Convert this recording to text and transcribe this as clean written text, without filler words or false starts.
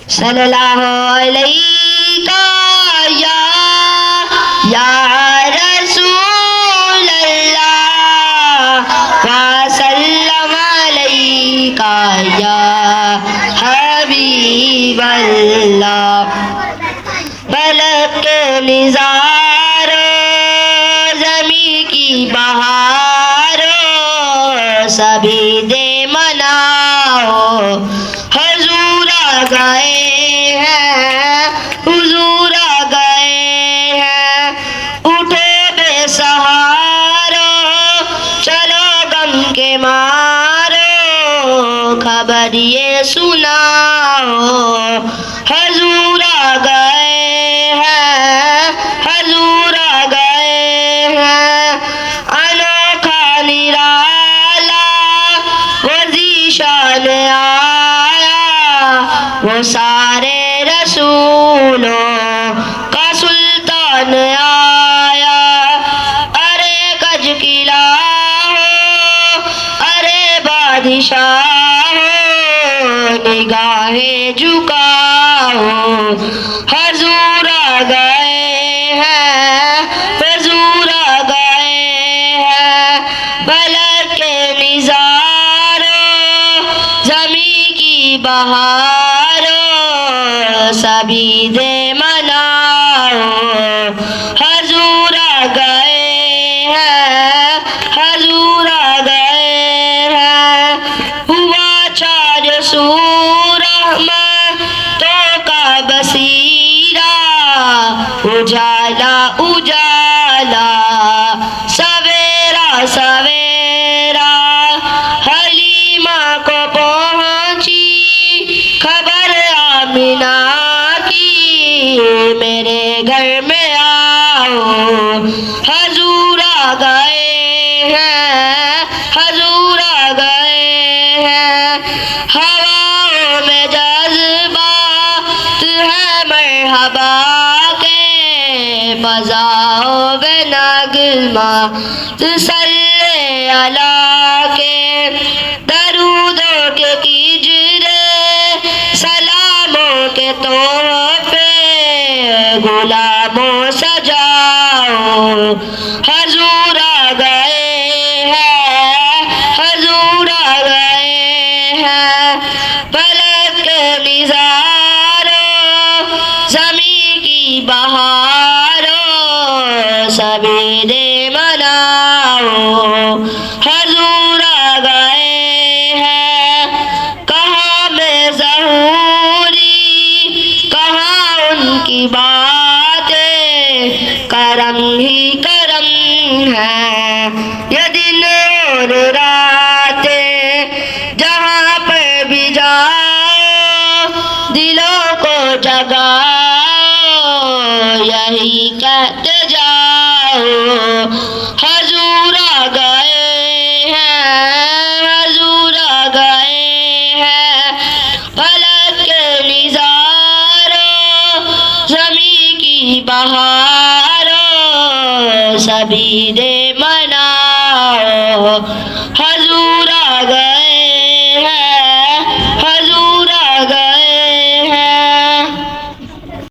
صلی اللہ علیہ یا رسول اللہ وسلم علیہ یا حبیب اللہ. فلک کے نظاروں زمین کی بہاروں سبھی دے مناؤ. حضور آ گئے ہیں حضور آ گئے ہیں اٹھو بے سہارو چلو غم کے مارو خبر یہ سناؤ. حضور آ گئے ہیں حضور آ گئے ہیں انوکھا نرالا وزی شان آیا وہ سارے رسولوں کا سلطان آیا. ارے کج قلعہ ہو ارے بادشاہ ہو نگاہیں جھکاؤ. حضور آ گئے ہیں حضور آ گئے ہیں فلک کے نظاروں زمین کی بہاروں سبھی دے مناؤ. حضور آ گئے ہیں حضور آ گئے ہیں ہوا چار سو رحمتوں کا بصیرہ اجالا اجالا سویرا سویرا. حلیمہ کو پہنچی خبر آمنہ کی میرے گھر میں آؤ. حضور آ گئے ہیں حضور آ گئے ہیں ہواؤں میں جذبات ہے مرحبا کے فضاؤں میں نغمات صلی اللہ کے. درودوں کے کیجرے سلاموں کے تحفے غلاموں سجاؤ. حضور آ گئے ہیں حضور آ گئے ہیں فلک کے نظاروں زمین کی بہاروں سبھی دے مناؤ. حضور آ گئے ہیں کہاں میں ظہوری کہاں ان کی باتیں کرم ہی کرم ہے. یہ دن اور راتیں جہاں پر بھی جاؤ دلوں کو جگاؤ یہی کہتے جاؤ. حضور آ گئے ہیں حضور آ گئے ہیں فلک کے نظاروں زمین کی بہاروں سبھی دے